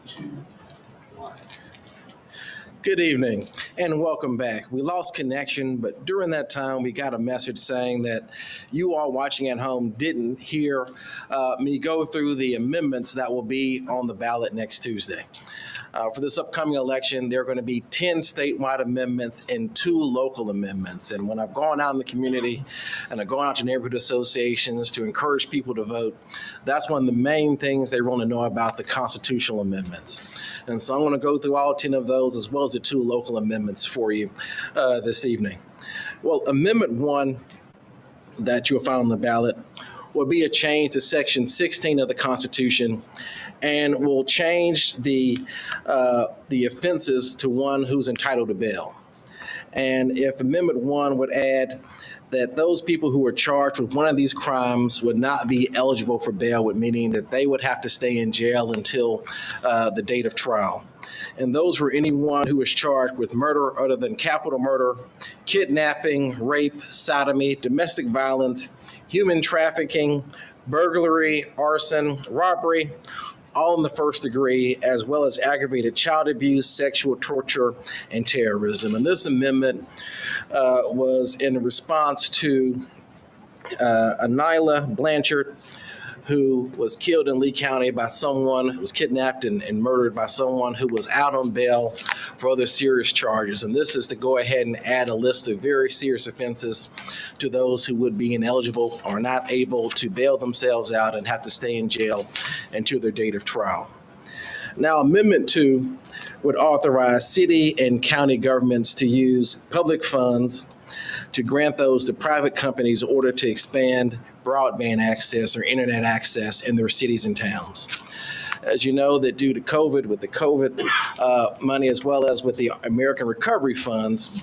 two, one. Good evening and welcome back. We lost connection, but during that time, we got a message saying that you all watching at home didn't hear me go through the amendments that will be on the ballot next Tuesday. For this upcoming election, there are going to be 10 statewide amendments and 2 local amendments. And when I've gone out in the community and I've gone out to neighborhood associations to encourage people to vote, that's one of the main things they want to know about the constitutional amendments. And so I'm going to go through all 10 of those as well as the 2 local amendments for you this evening. Well, Amendment 1 that you'll find on the ballot will be a change to Section 16 of the Constitution and will change the offenses to one who's entitled to bail. And if Amendment 1 would add that those people who are charged with one of these crimes would not be eligible for bail, meaning that they would have to stay in jail until the date of trial. And those were anyone who was charged with murder other than capital murder, kidnapping, rape, sodomy, domestic violence, human trafficking, burglary, arson, robbery, all in the first degree, as well as aggravated child abuse, sexual torture, and terrorism. And this amendment was in response to Anila Blanchard, who was killed in Lee County by someone who was kidnapped and murdered by someone who was out on bail for other serious charges. And this is to go ahead and add a list of very serious offenses to those who would be ineligible or not able to bail themselves out and have to stay in jail until their date of trial. Now, Amendment 2 would authorize city and county governments to use public funds to grant those to private companies in order to expand broadband access or internet access in their cities and towns. As you know, that due to COVID, with the COVID money as well as with the American Recovery Funds,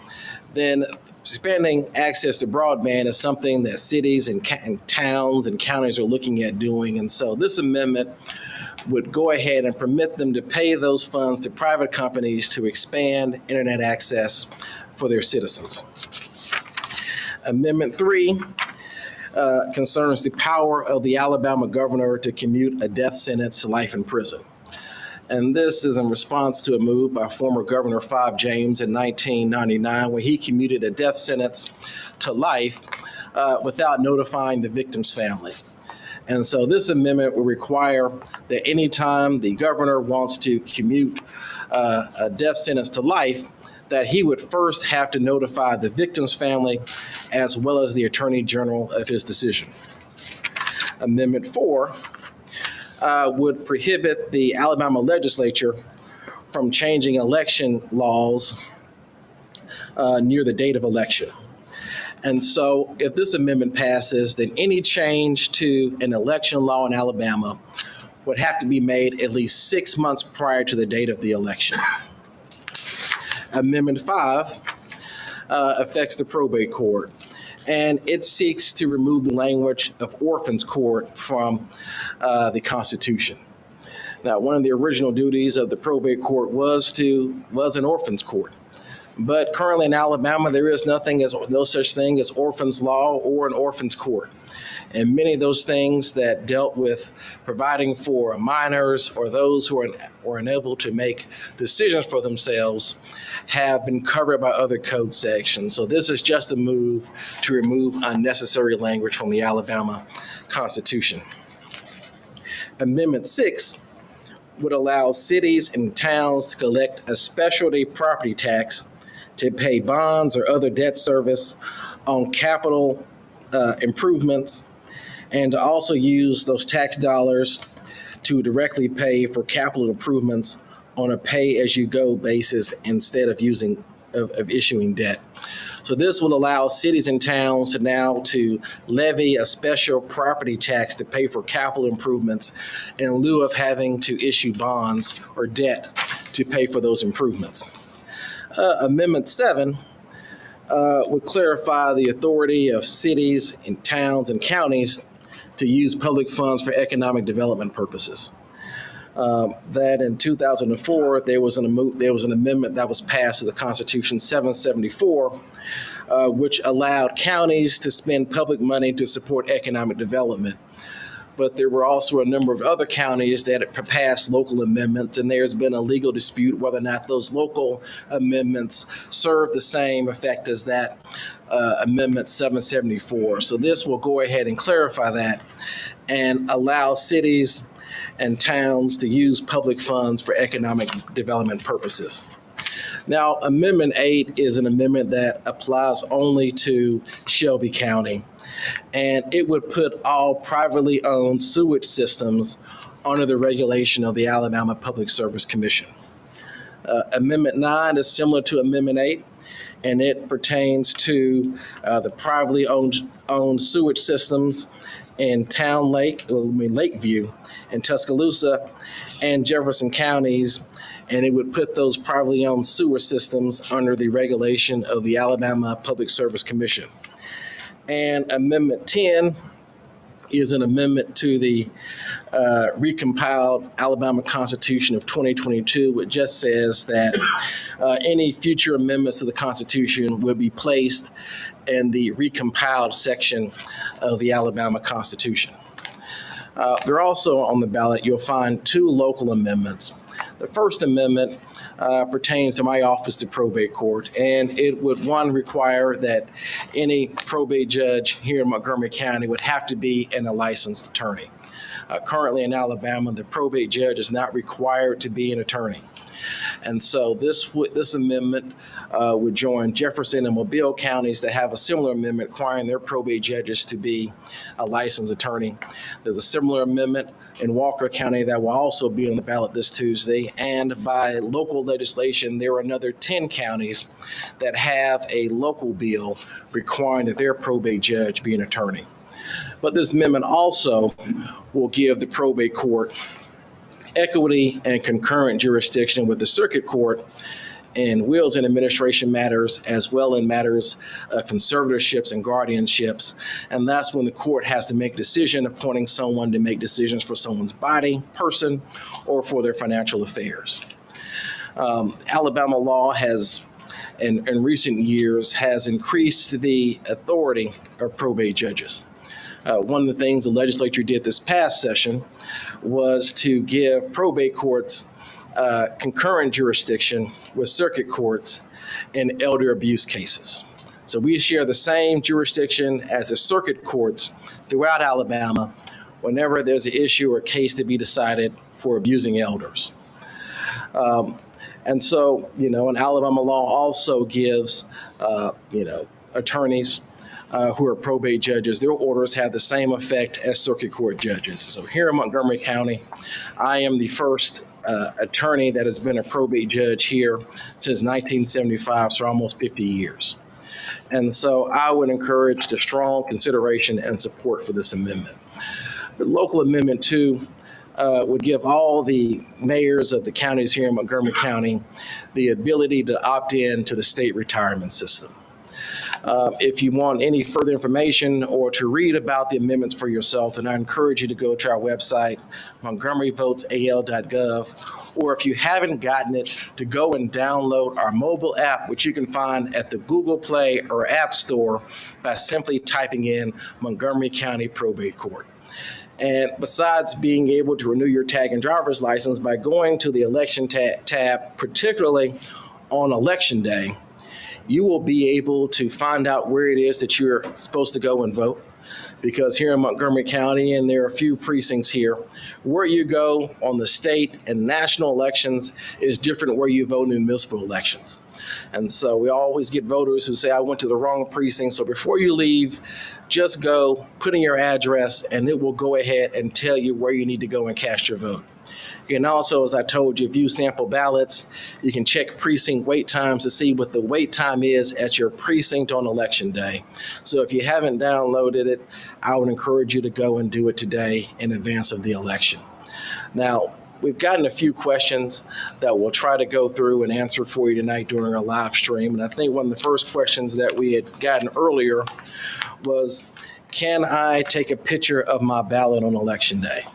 then expanding access to broadband is something that cities and towns and counties are looking at doing. And so this amendment would go ahead and permit them to pay those funds to private companies to expand internet access for their citizens. Amendment 3 concerns the power of the Alabama governor to commute a death sentence to life in prison. And this is in response to a move by former Governor Fob James in 1999 when he commuted a death sentence to life without notifying the victim's family. And so this amendment will require that anytime the governor wants to commute a death sentence to life, that he would first have to notify the victim's family as well as the Attorney General of his decision. Amendment 4 would prohibit the Alabama legislature from changing election laws near the date of election. And so if this amendment passes, then any change to an election law in Alabama would have to be made at least 6 months prior to the date of the election. Amendment 5 affects the probate court, and it seeks to remove the language of orphans court from the Constitution. Now, one of the original duties of the probate court was an orphans court. But currently in Alabama, there is no such thing as orphans law or an orphans court. And many of those things that dealt with providing for minors or those who are unable to make decisions for themselves have been covered by other code sections. So this is just a move to remove unnecessary language from the Alabama Constitution. Amendment 6 would allow cities and towns to collect a specialty property tax to pay bonds or other debt service on capital improvements, and to also use those tax dollars to directly pay for capital improvements on a pay-as-you-go basis instead of issuing debt. So this will allow cities and towns to levy a special property tax to pay for capital improvements in lieu of having to issue bonds or debt to pay for those improvements. Amendment 7 would clarify the authority of cities and towns and counties to use public funds for economic development purposes. That in 2004, there was an amendment that was passed to the Constitution 774, which allowed counties to spend public money to support economic development. but there were also a number of other counties that had passed local amendments, and there's been a legal dispute whether or not those local amendments serve the same effect as that Amendment 774. So this will go ahead and clarify that and allow cities and towns to use public funds for economic development purposes. Now, Amendment 8 is an amendment that applies only to Shelby County, and it would put all privately owned sewage systems under the regulation of the Alabama Public Service Commission. Amendment 9 is similar to Amendment 8, and it pertains to the privately owned sewage systems in Lakeview and Tuscaloosa and Jefferson counties, and it would put those privately owned sewer systems under the regulation of the Alabama Public Service Commission. And Amendment 10 is an amendment to the recompiled Alabama Constitution of 2022, which just says that any future amendments to the Constitution will be placed in the recompiled section of the Alabama Constitution. There are also on the ballot, you'll find two local amendments. The First Amendment pertains to my office, the probate court, and it would, one, require that any probate judge here in Montgomery County would have to be a licensed attorney. Currently in Alabama, the probate judge is not required to be an attorney. And so this amendment would join Jefferson and Mobile counties that have a similar amendment requiring their probate judges to be a licensed attorney. There's a similar amendment in Walker County that will also be on the ballot this Tuesday. And by local legislation, there are another 10 counties that have a local bill requiring that their probate judge be an attorney. But this amendment also will give the probate court equity and concurrent jurisdiction with the circuit court in wills and administration matters, as well in matters of conservatorships and guardianships. And that's when the court has to make a decision appointing someone to make decisions for someone's body, person, or for their financial affairs. Alabama law has, in recent years, has increased the authority of probate judges. One of the things the legislature did this past session was to give probate courts concurrent jurisdiction with circuit courts in elder abuse cases. So we share the same jurisdiction as the circuit courts throughout Alabama whenever there's an issue or case to be decided for abusing elders. And so, and Alabama law also gives, attorneys who are probate judges, their orders have the same effect as circuit court judges. So here in Montgomery County, I am the first attorney that has been a probate judge here since 1975, so almost 50 years. And so I would encourage the strong consideration and support for this amendment. The local amendment 2 would give all the mayors of the counties here in Montgomery County the ability to opt in to the state retirement system. If you want any further information or to read about the amendments for yourself, then I encourage you to go to our website, montgomeryvotesal.gov, or if you haven't gotten it, to go and download our mobile app, which you can find at the Google Play or App Store by simply typing in Montgomery County Probate Court. And besides being able to renew your tag and driver's license by going to the election tab, particularly on election day, you will be able to find out where it is that you're supposed to go and vote. Because here in Montgomery County, and there are a few precincts here, where you go on the state and national elections is different where you vote in municipal elections. And so we always get voters who say, I went to the wrong precinct. So before you leave, just go, put in your address, and it will go ahead and tell you where you need to go and cast your vote. You can also, as I told you, view sample ballots. You can check precinct wait times to see what the wait time is at your precinct on election day. So if you haven't downloaded it, I would encourage you to go and do it today in advance of the election. Now, we've gotten a few questions that we'll try to go through and answer for you tonight during our live stream. And I think one of the first questions that we had gotten earlier was, can I take a picture of my ballot on election day?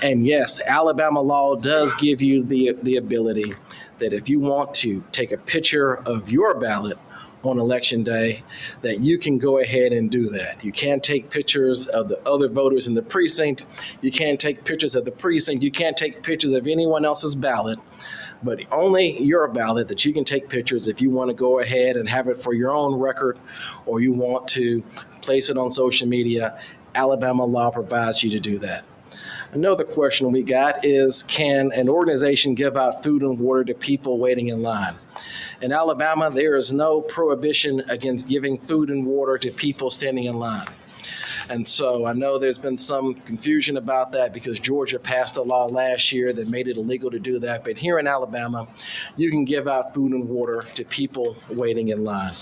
And yes, Alabama law does give you the ability that if you want to take a picture of your ballot on election day, that you can go ahead and do that. You can't take pictures of the other voters in the precinct. You can't take pictures of the precinct. You can't take pictures of anyone else's ballot, but only your ballot that you can take pictures if you want to go ahead and have it for your own record, or you want to place it on social media. Alabama law provides you to do that. Another question we got is, can an organization give out food and water to people waiting in line? In Alabama, there is no prohibition against giving food and water to people standing in line. And so I know there's been some confusion about that because Georgia passed a law last year that made it illegal to do that. But here in Alabama, you can give out food and water to people waiting in line.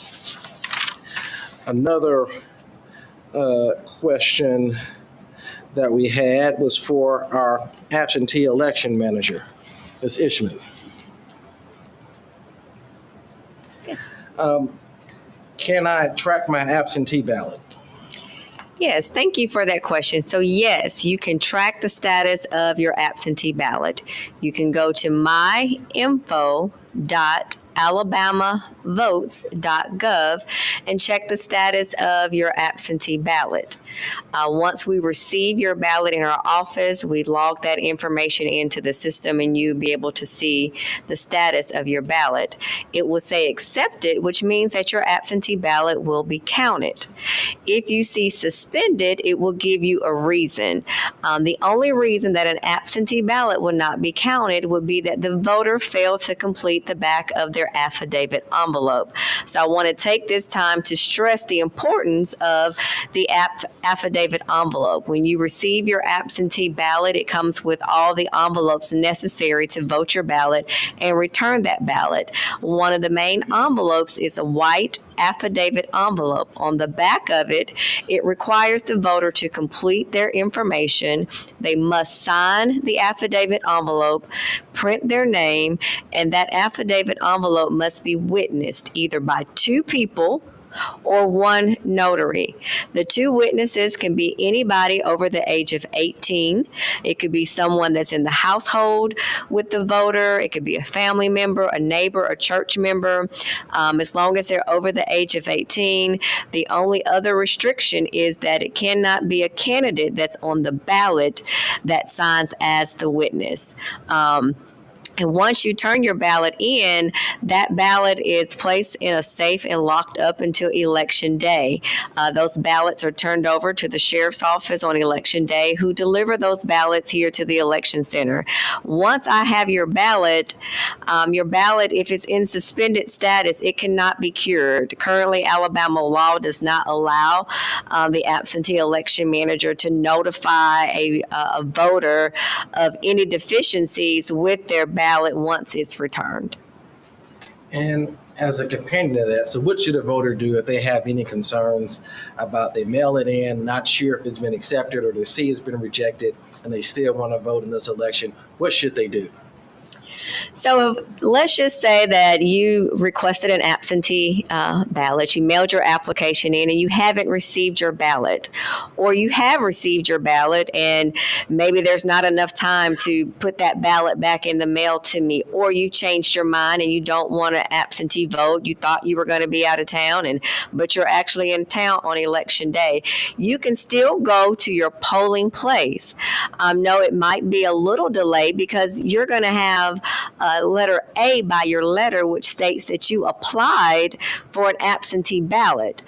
Another question that we had was for our absentee election manager, Ms. Ishman. Can I track my absentee ballot? Yes, thank you for that question. So yes, you can track the status of your absentee ballot. You can go to myinfo.alabamavotes.gov and check the status of your absentee ballot. Once we receive your ballot in our office, we log that information into the system and you'll be able to see the status of your ballot. It will say accepted, which means that your absentee ballot will be counted. If you see suspended, it will give you a reason. The only reason that an absentee ballot will not be counted would be that the voter failed to complete the back of their affidavit envelope. So I want to take this time to stress the importance of the affidavit envelope. When you receive your absentee ballot, it comes with all the envelopes necessary to vote your ballot and return that ballot. One of the main envelopes is a white affidavit envelope. On the back of it, it requires the voter to complete their information. They must sign the affidavit envelope, print their name, and that affidavit envelope must be witnessed either by two people or one notary. The two witnesses can be anybody over the age of 18. It could be someone that's in the household with the voter. It could be a family member, a neighbor, a church member. As long as they're over the age of 18, the only other restriction is that it cannot be a candidate that's on the ballot that signs as the witness. And once you turn your ballot in, that ballot is placed in a safe and locked up until Election Day. Those ballots are turned over to the sheriff's office on Election Day, who deliver those ballots here to the election center. Once I have your ballot, if it's in suspended status, it cannot be cured. Currently, Alabama law does not allow the absentee election manager to notify a voter of any deficiencies with their ballot once it's returned. And as a companion to that, so what should a voter do if they have any concerns about they mail it in, not sure if it's been accepted or they see it's been rejected, and they still want to vote in this election? What should they do? So let's just say that you requested an absentee ballot, you mailed your application in and you haven't received your ballot, or you have received your ballot and maybe there's not enough time to put that ballot back in the mail to me, or you changed your mind and you don't want an absentee vote. You thought you were going to be out of town, but you're actually in town on Election Day. You can still go to your polling place. No, it might be a little delay because you're going to have letter A by your letter, which states that you applied for an absentee ballot.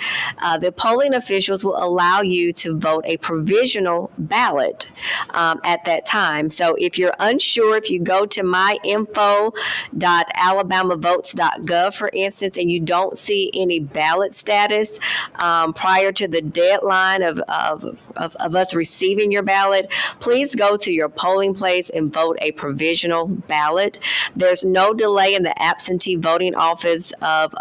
The polling officials will allow you to vote a provisional ballot at that time. So if you're unsure, if you go to myinfo.alabamavotes.gov, for instance, and you don't see any ballot status prior to the deadline of us receiving your ballot, please go to your polling place and vote a provisional ballot. There's no delay in the absentee voting office of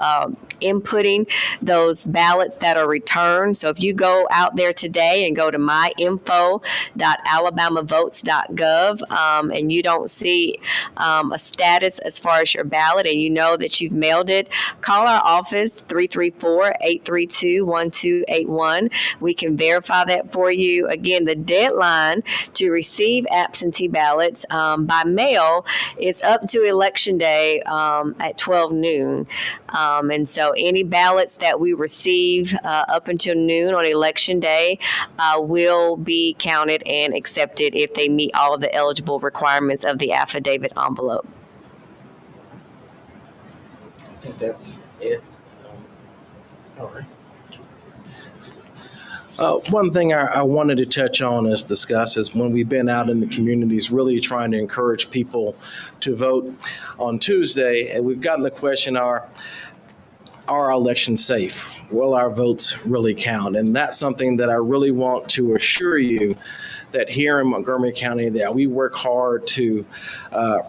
inputting those ballots that are returned. So if you go out there today and go to myinfo.alabamavotes.gov and you don't see a status as far as your ballot and you know that you've mailed it, call our office 334-832-1281. We can verify that for you. Again, the deadline to receive absentee ballots by mail It's up to Election Day at 12 noon. And so any ballots that we receive up until noon on Election Day will be counted and accepted if they meet all of the eligible requirements of the affidavit envelope. I think that's it. All right. One thing I wanted to touch on is discuss is when we've been out in the communities really trying to encourage people to vote on Tuesday, and we've gotten the question, are our elections safe? Will our votes really count? And that's something that I really want to assure you that here in Montgomery County that we work hard to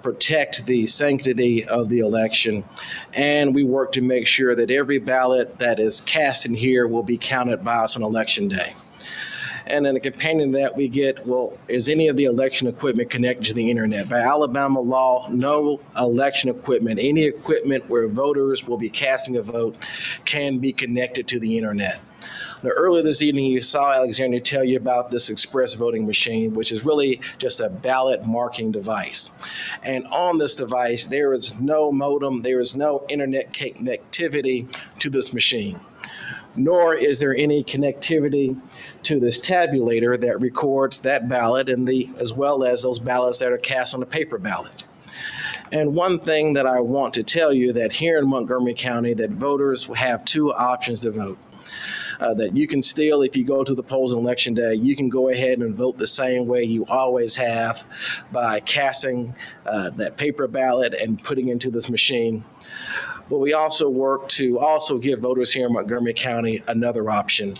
protect the sanctity of the election, and we work to make sure that every ballot that is cast in here will be counted by us on Election Day. And then a companion to that we get, well, is any of the election equipment connected to the internet? By Alabama law, no election equipment, any equipment where voters will be casting a vote can be connected to the internet. Now, earlier this evening, you saw Alexander tell you about this express voting machine, which is really just a ballot marking device. And on this device, there is no modem, there is no internet connectivity to this machine, nor is there any connectivity to this tabulator that records that ballot and as well as those ballots that are cast on the paper ballot. And one thing that I want to tell you that here in Montgomery County that voters have two options to vote. That you can still, if you go to the polls on Election Day, you can go ahead and vote the same way you always have by casting that paper ballot and putting into this machine. But we also work to also give voters here in Montgomery County another option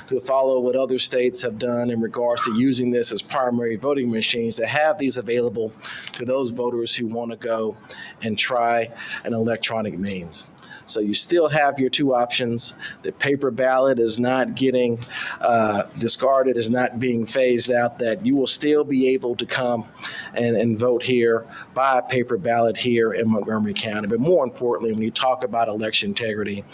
to follow what other states have done in regards to using this as primary voting machines, to have these available to those voters who want to go and try an electronic means. So you still have your two options. The paper ballot is not getting discarded, is not being phased out, that you will still be able to come and vote here by a paper ballot here in Montgomery County. But more importantly, when you talk about election integrity,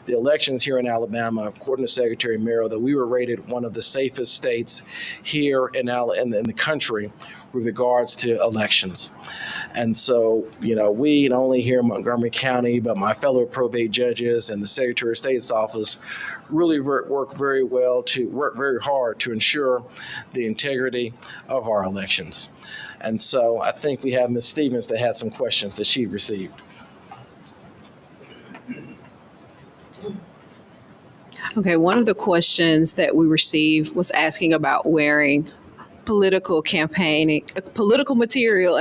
the elections here in Alabama, according to Secretary Merrill, that we were rated one of the safest states here in the country with regards to elections. And so, we not only here in Montgomery County, but my fellow probate judges and the Secretary of State's office really work very hard to ensure the integrity of our elections. And so I think we have Ms. Stevens that had some questions that she received. Okay, one of the questions that we received was asking about wearing campaign material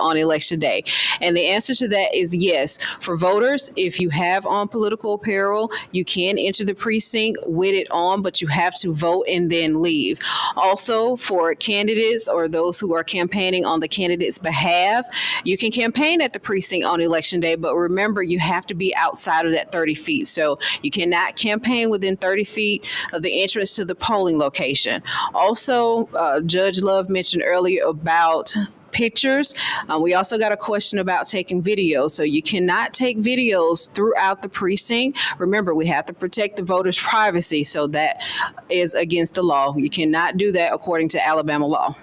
on Election Day. And the answer to that is yes. For voters, if you have on political apparel, you can enter the precinct with it on, but you have to vote and then leave. Also, for candidates or those who are campaigning on the candidate's behalf, you can campaign at the precinct on Election Day, but remember, you have to be outside of that 30 feet. So you cannot campaign within 30 feet of the entrance to the polling location. Also, Judge Love mentioned earlier about pictures. We also got a question about taking videos. So you cannot take videos throughout the precinct. Remember, we have to protect the voters' privacy. So that is against the law. You cannot do that according to Alabama law.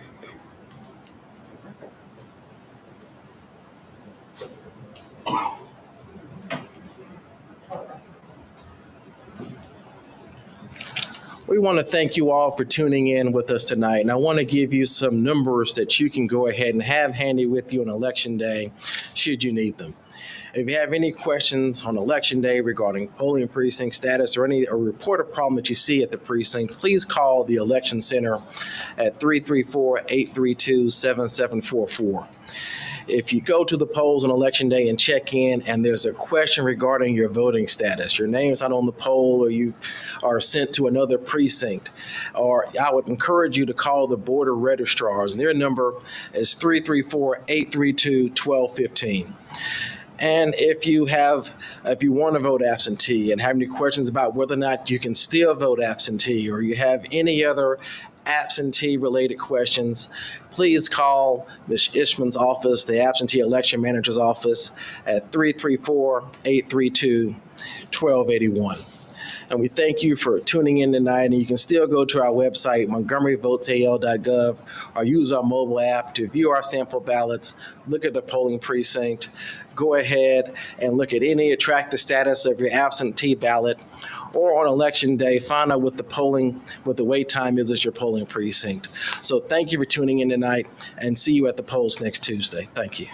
We want to thank you all for tuning in with us tonight. And I want to give you some numbers that you can go ahead and have handy with you on Election Day, should you need them. If you have any questions on Election Day regarding polling precinct status or report a problem that you see at the precinct, please call the Election Center at 334-832-7744. If you go to the polls on Election Day and check in and there's a question regarding your voting status, your name's not on the poll or you are sent to another precinct, or I would encourage you to call the Board of Registrars. Their number is 334-832-1215. And if you want to vote absentee and have any questions about whether or not you can still vote absentee, or you have any other absentee-related questions, please call Ms. Ishman's office, the absentee election manager's office, at 334-832-1281. And we thank you for tuning in tonight. And you can still go to our website, montgomeryvotesal.gov, or use our mobile app to view our sample ballots, look at the polling precinct, go ahead and look at track the status of your absentee ballot, or on election day, find out what the wait time is at your polling precinct. So thank you for tuning in tonight, and see you at the polls next Tuesday. Thank you.